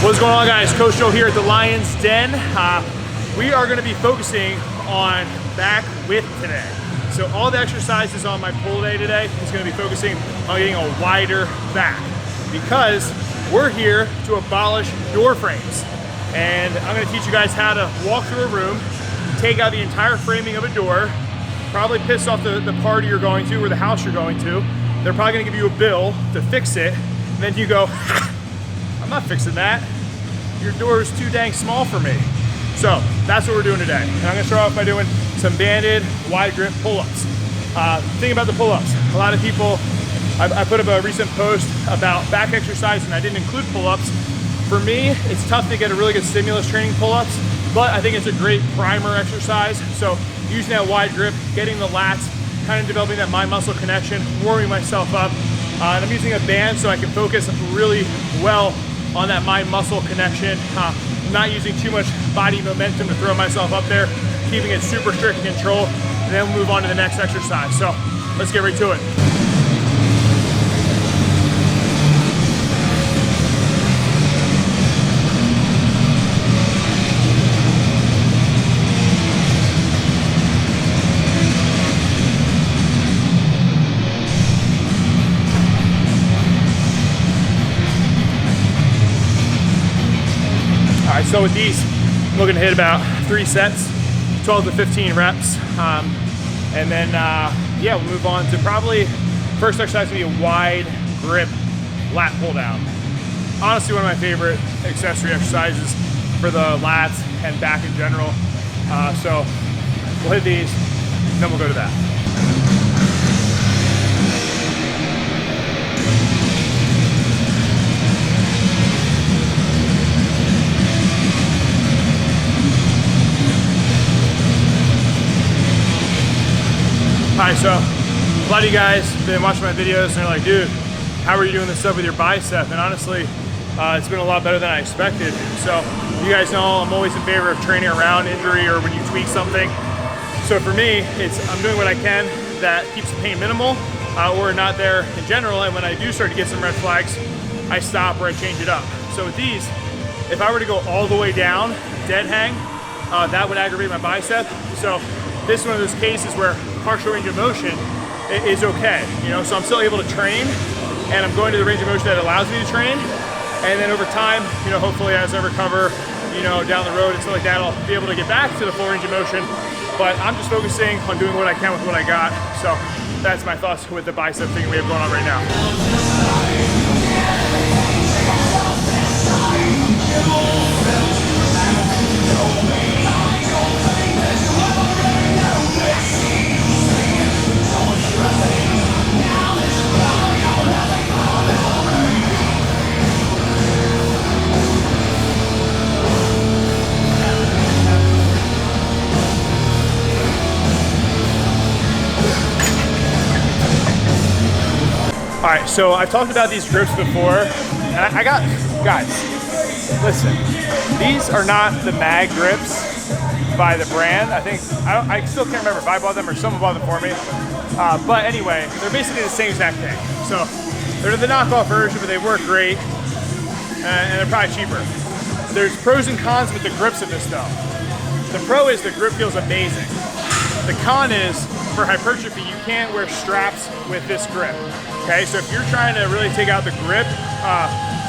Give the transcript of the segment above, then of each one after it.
What's going on, guys? Coach Joe here at the Lion's Den. We are going to be focusing on back width today. So all the exercises on my pull day today is going to be focusing on getting a wider back, because we're here to abolish door frames. And I'm going to teach you guys how to walk through a room, take out the entire framing of a door, probably piss off the party you're going to or the house you're going to. They're probably going to give you a bill to fix it, and then you go, I'm not fixing that. Your door is too dang small for me. So that's what we're doing today. And I'm gonna start off by doing some banded wide grip pull-ups. Think about the pull-ups. A lot of people, I put up a recent post about back exercise and I didn't include pull-ups. For me, it's tough to get a really good stimulus training pull-ups, but I think it's a great primer exercise. So using that wide grip, getting the lats, kind of developing that mind muscle connection, warming myself up. And I'm using a band so I can focus really well on that mind muscle connection, not using too much body momentum to throw myself up there, keeping it super strict control, and then we'll move on to the next exercise. So let's get right to it. So with these, I'm looking to hit about 3 sets, 12 to 15 reps. And then, yeah, we'll move on to probably, first exercise will be a wide grip lat pull down. Honestly, one of my favorite accessory exercises for the lats and back in general. So we'll hit these, and then we'll go to that. Alright, so a lot of you guys have been watching my videos and they're like, dude, how are you doing this stuff with your bicep? And honestly, it's been a lot better than I expected. So you guys know I'm always in favor of training around injury or when you tweak something. So for me, I'm doing what I can that keeps the pain minimal or not there in general. And when I do start to get some red flags, I stop or I change it up. So with these, if I were to go all the way down, dead hang, that would aggravate my bicep. So this is one of those cases where partial range of motion is okay, you know, so I'm still able to train and I'm going to the range of motion that allows me to train. And then over time, you know, hopefully as I recover, you know, down the road and stuff like that, I'll be able to get back to the full range of motion. But I'm just focusing on doing what I can with what I got. So that's my thoughts with the bicep thing we have going on right now. All right, so I've talked about these grips before, and I got, guys, listen, these are not the MAG grips by the brand. I still can't remember if I bought them or someone bought them for me. But anyway, they're basically the same exact thing. So they're the knockoff version, but they work great, and they're probably cheaper. There's pros and cons with the grips of this though. The pro is the grip feels amazing. The con is, for hypertrophy, you can't wear straps with this grip. Okay, so if you're trying to really take out the grip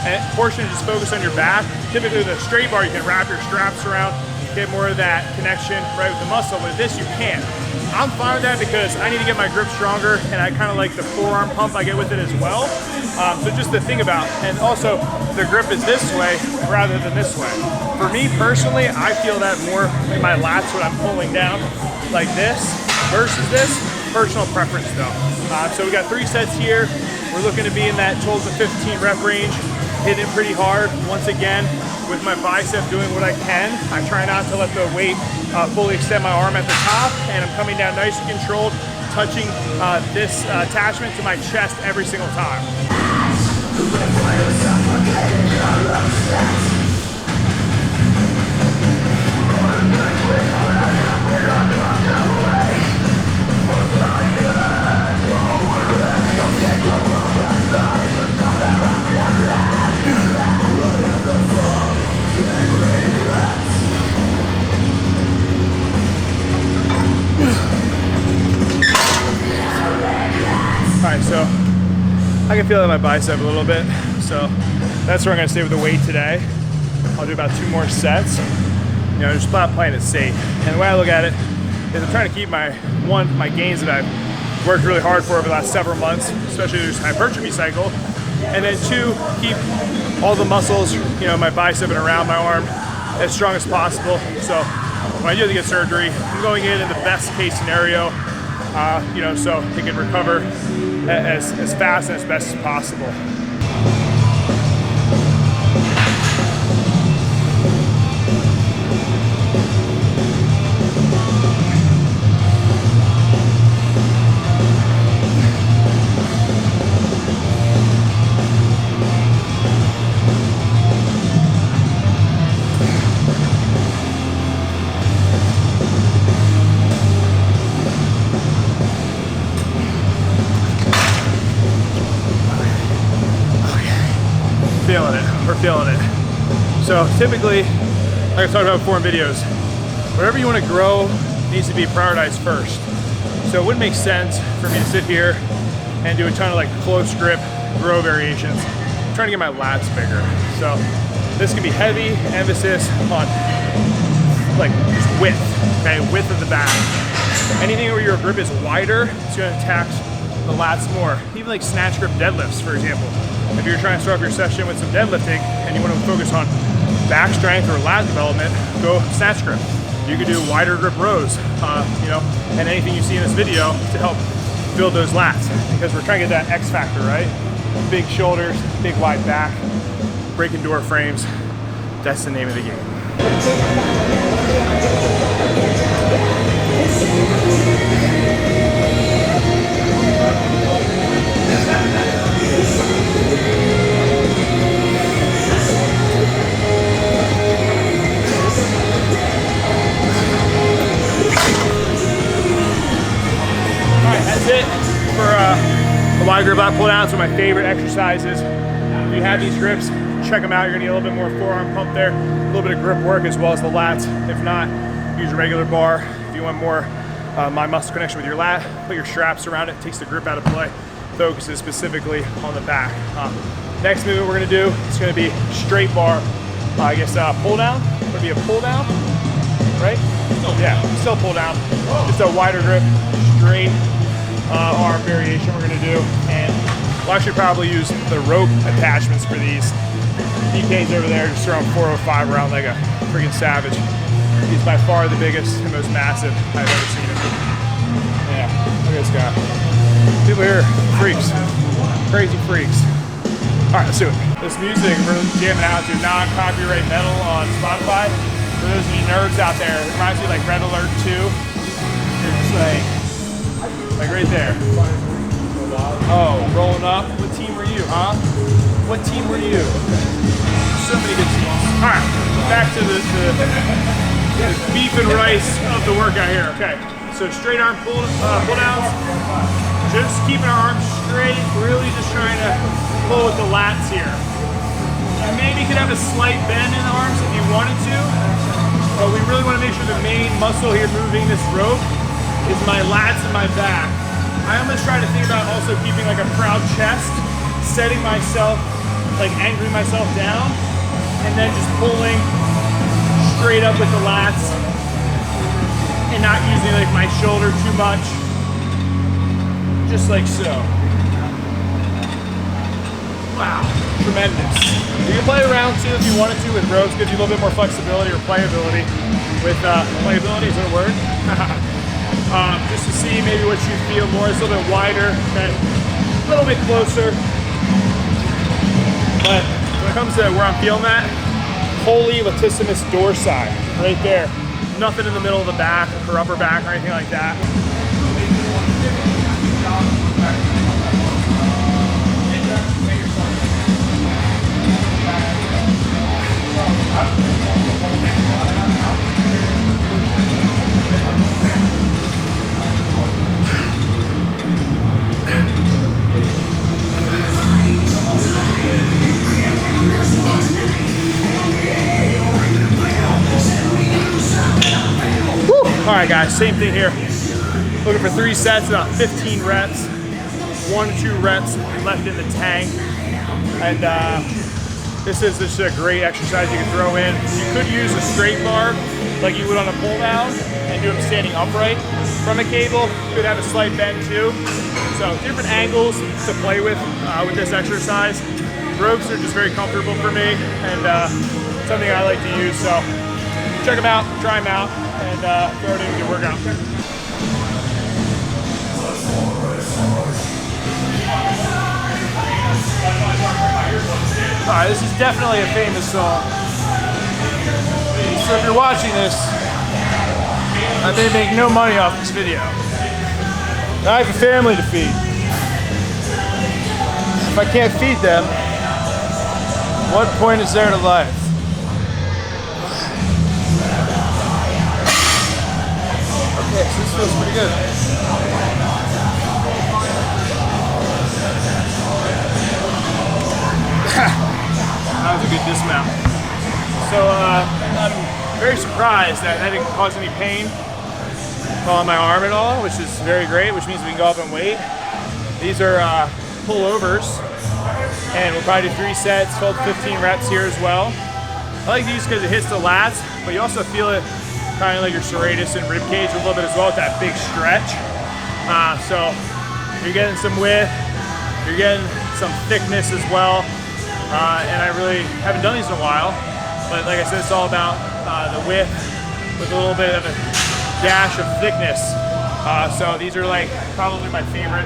and portion just focus on your back, typically with a straight bar you can wrap your straps around, get more of that connection right with the muscle, but with this you can't. I'm fine with that because I need to get my grip stronger and I kind of like the forearm pump I get with it as well. So just to think about, and also the grip is this way rather than this way. For me personally, I feel that more in my lats when I'm pulling down like this versus this. Personal preference though. So we got 3 sets here. We're looking to be in that 12 to 15 rep range, hitting it pretty hard. Once again, with my bicep doing what I can. I try not to let the weight fully extend my arm at the top, and I'm coming down nice and controlled, touching this attachment to my chest every single time. I can feel it in my bicep a little bit. So that's where I'm gonna stay with the weight today. I'll do about 2 more sets. You know, just not playing it safe. And the way I look at it is I'm trying to keep my gains that I've worked really hard for over the last several months, especially this hypertrophy cycle. And then 2, keep all the muscles, you know, my bicep and around my arm as strong as possible. So when I do have to get surgery, I'm going in the best case scenario, you know, so it can recover as fast and as best as possible. Feeling it. So typically, like I talked about before in videos, whatever you want to grow needs to be prioritized first. So it wouldn't make sense for me to sit here and do a ton of like close grip row variations. I'm trying to get my lats bigger. So this can be heavy emphasis on like just width, okay, width of the back. Anything where your grip is wider, it's going to tax the lats more. Even like snatch grip deadlifts, for example. If you're trying to start off your session with some deadlifting and you want to focus on back strength or lat development, go snatch grip. You can do wider grip rows, you know, and anything you see in this video to help build those lats, because we're trying to get that X factor, right? Big shoulders, big wide back, breaking door frames. That's the name of the game. That's it for the wide grip lat pull downs. One of my favorite exercises. If you have these grips, check them out. You're gonna get a little bit more forearm pump there, a little bit of grip work as well as the lats. If not, use a regular bar. If you want more mind muscle connection with your lat, put your straps around it, takes the grip out of play, focuses specifically on the back. Next movement we're gonna do is gonna be straight bar, I guess pull down. It's gonna be a pull down, right? Still pull down. Just a wider grip, straight arm variation we're gonna do, and we'll actually probably use the rope attachments for these. DK's over there just throwing 405 around like a freaking savage. He's by far the biggest and most massive I've ever seen him. Yeah, look at this guy. People here, freaks, crazy freaks. All right, let's do it. This music we're jamming out to non-copyright metal on Spotify. For those of you nerds out there, it reminds me of like Red Alert 2. It's like right there. Oh, rolling up. What team were you, huh? What team were you? So many good teams. All right, back to the beef and rice of the workout here. Okay, so straight arm pull downs. Just keeping our arms straight. Really just trying to pull with the lats here. You maybe could have a slight bend in the arms if you wanted to, but we really want to make sure the main muscle here moving this rope is my lats and my back. I almost try to think about also keeping like a proud chest, setting myself, like anchoring myself down, and then just pulling straight up with the lats and not using like my shoulder too much. Just like so. Wow, tremendous. You can play around too if you wanted to with rows, gives you a little bit more flexibility or playability. With playability, is that a word? Just to see maybe what you feel more. It's a little bit wider, okay? A little bit closer. But when it comes to where I'm feeling that, holy latissimus dorsi, right there. Nothing in the middle of the back or upper back or anything like that. All right, guys, same thing here. Looking for 3 sets, about 15 reps. 1 to 2 reps left in the tank. And this is just a great exercise you can throw in. You could use a straight bar like you would on a pull down and do them standing upright from a cable. You could have a slight bend too. So different angles to play with this exercise. Ropes are just very comfortable for me and something I like to use. So check them out, try them out, and throw it in a good workout. Alright, this is definitely a famous song. So if you're watching this, I may make no money off this video. I have a family to feed. If I can't feed them, what point is there to life? Okay, so this feels pretty good. That was a good dismount. So I'm very surprised that didn't cause any pain on my arm at all, which is very great, which means we can go up and weight. These are pullovers, and we'll probably do 3 sets, 12 to 15 reps here as well. I like these because it hits the lats, but you also feel it kind of like your serratus and rib cage a little bit as well with that big stretch. So you're getting some width, you're getting some thickness as well. And I really haven't done these in a while, but like I said, it's all about the width with a little bit of a dash of thickness. So these are like probably my favorite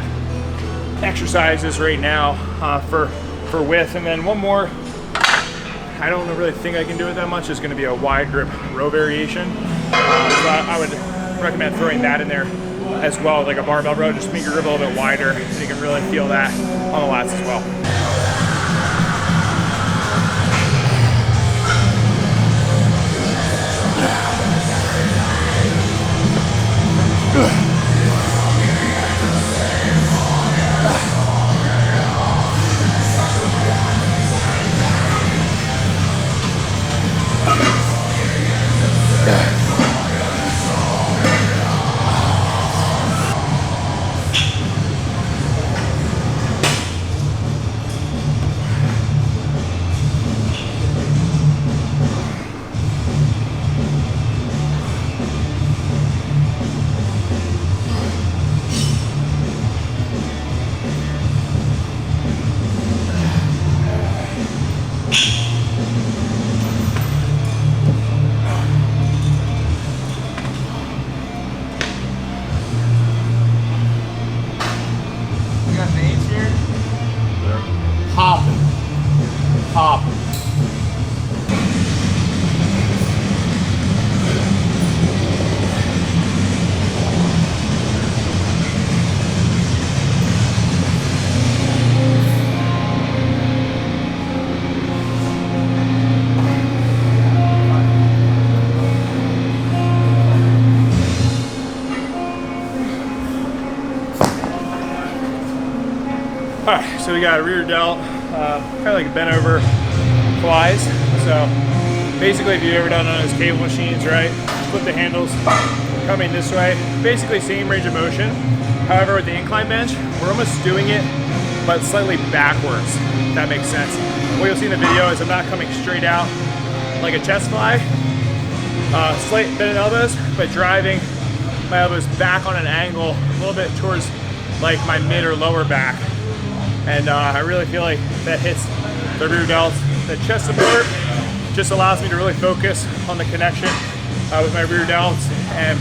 exercises right now for width. And then one more, I don't really think I can do it that much, is going to be a wide grip row variation. So I would recommend throwing that in there as well, like a barbell row, just make your grip a little bit wider so you can really feel that on the lats as well. Alright, so we got a rear delt, kind of like bent over flies. So basically, if you've ever done one of those cable machines, right, flip the handles coming this way, basically same range of motion. However, with the incline bench, we're almost doing it, but slightly backwards, if that makes sense. What you'll see in the video is I'm not coming straight out like a chest fly, slight bent in elbows, but driving my elbows back on an angle a little bit towards like my mid or lower back. And I really feel like that hits the rear delt. The chest support just allows me to really focus on the connection with my rear delts and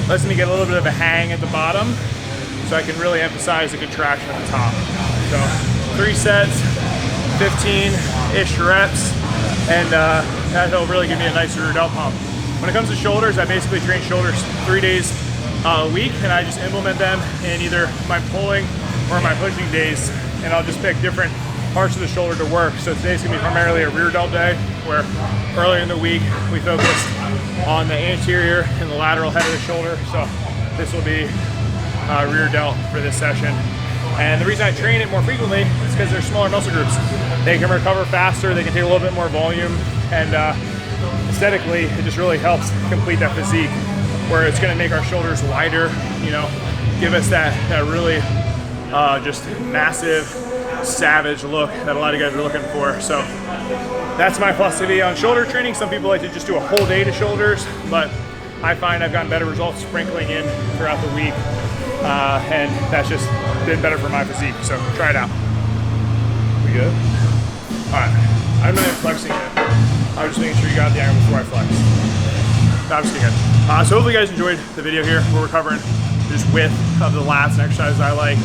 lets me get a little bit of a hang at the bottom so I can really emphasize the contraction at the top. So 3 sets, 15-ish reps, and that'll really give me a nice rear delt pump. When it comes to shoulders, I basically train shoulders 3 days a week, and I just implement them in either my pulling or my pushing days, and I'll just pick different parts of the shoulder to work. So today's gonna be primarily a rear delt day, where earlier in the week we focused on the anterior and the lateral head of the shoulder. So this will be rear delt for this session. And the reason I train it more frequently is because they're smaller muscle groups. They can recover faster, they can take a little bit more volume, and aesthetically, it just really helps complete that physique, where it's gonna make our shoulders wider, you know, give us that really just massive, savage look that a lot of you guys are looking for. So that's my philosophy on shoulder training. Some people like to just do a whole day to shoulders, but I find I've gotten better results sprinkling in throughout the week, and that's just been better for my physique. So try it out. We good? All right, I'm not even flexing it. I'm just making sure you got the angle before I flex. No, I'm just kidding. So hopefully you guys enjoyed the video here where we're covering just width of the lats and exercises I like.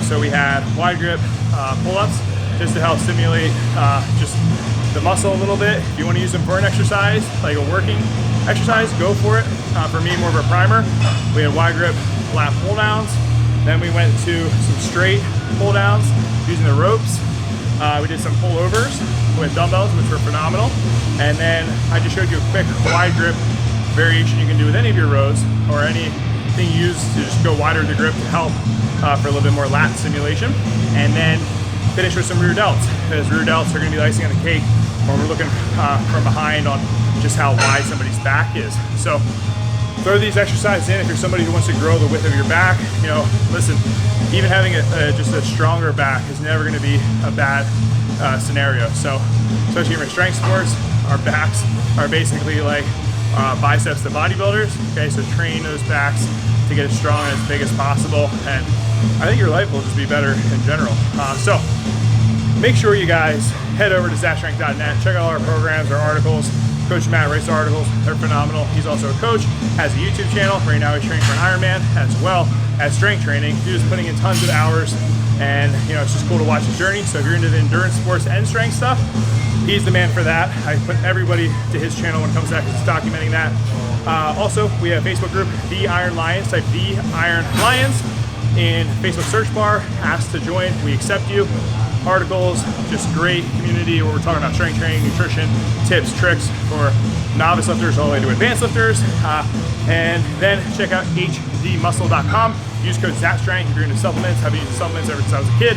So we had wide grip pull-ups just to help stimulate just the muscle a little bit. If you want to use them for an exercise, like a working exercise, go for it. For me, more of a primer. We had wide grip lat pull downs. Then we went to some straight pull downs using the ropes. We did some pullovers with dumbbells, which were phenomenal. And then I just showed you a quick wide grip variation you can do with any of your rows or anything you use to just go wider with the grip to help for a little bit more lat stimulation. And then finish with some rear delts, because rear delts are going to be the icing on the cake when we're looking from behind on just how wide somebody's back is. So throw these exercises in if you're somebody who wants to grow the width of your back. You know, listen, even having just a stronger back is never going to be a bad scenario. So especially in strength sports, our backs are basically like biceps to bodybuilders. Okay, so train those backs to get as strong and as big as possible, and I think your life will just be better in general. So make sure you guys head over to Szatstrength.net, check out all our programs, our articles. Coach Matt writes articles, they're phenomenal. He's also a coach, has a YouTube channel. Right now he's training for an Ironman as well as strength training. He's just putting in tons of hours, and you know, it's just cool to watch his journey. So if you're into the endurance sports and strength stuff, he's the man for that. I put everybody to his channel when it comes to that because he's documenting that. Also, we have a Facebook group, The Iron Lions. Type The Iron Lions in Facebook search bar, ask to join, we accept you. Articles, just great community where we're talking about strength training, nutrition, tips, tricks for novice lifters all the way to advanced lifters. And then check out hdmuscle.com. Use code Szatstrength if you're into supplements. I've been using supplements ever since I was a kid.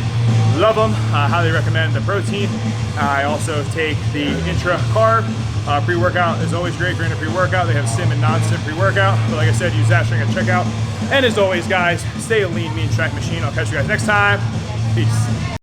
Love them. Highly recommend the protein. I also take the intra carb. Pre-workout is always great if you're into pre-workout. They have sim and non-sim pre-workout. But like I said, use Szatstrength at checkout. And as always, guys, stay a lean, mean strength machine. I'll catch you guys next time. Peace.